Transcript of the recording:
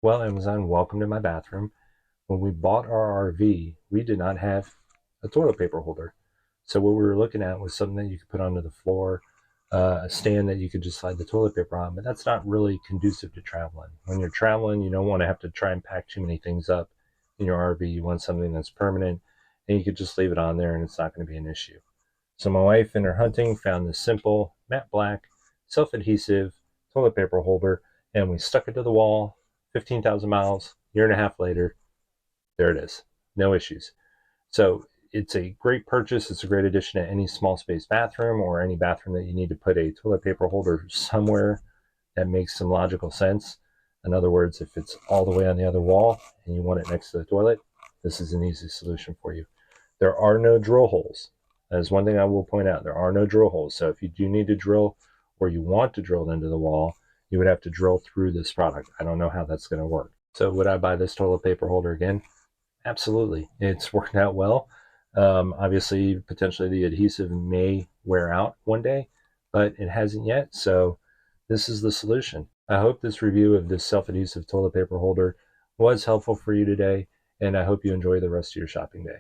Well, Amazon, welcome to my bathroom. When we bought our RV, we did not have a toilet paper holder. So what we were looking at was something that you could put onto the floor, a stand that you could just slide the toilet paper on, but that's not really conducive to traveling. When you're traveling, you don't want to have to try and pack too many things up in your RV. You want something that's permanent, and you could just leave it on there and it's not going to be an issue. So my wife, in her hunting, found this simple matte black self-adhesive toilet paper holder, and we stuck it to the wall. 15,000 miles, year and a half later, there it is. No issues. So it's a great purchase. It's a great addition to any small space bathroom or any bathroom that you need to put a toilet paper holder somewhere that makes some logical sense. In other words, if it's all the way on the other wall and you want it next to the toilet, this is an easy solution for you. There are no drill holes. That is one thing I will point out. There are no drill holes. So if you do need to drill or you want to drill into the wall, you would have to drill through this product. I don't know how that's going to work. So would I buy this toilet paper holder again? Absolutely. It's worked out well. Obviously, potentially the adhesive may wear out one day, but it hasn't yet. So this is the solution. I hope this review of this self-adhesive toilet paper holder was helpful for you today, and I hope you enjoy the rest of your shopping day.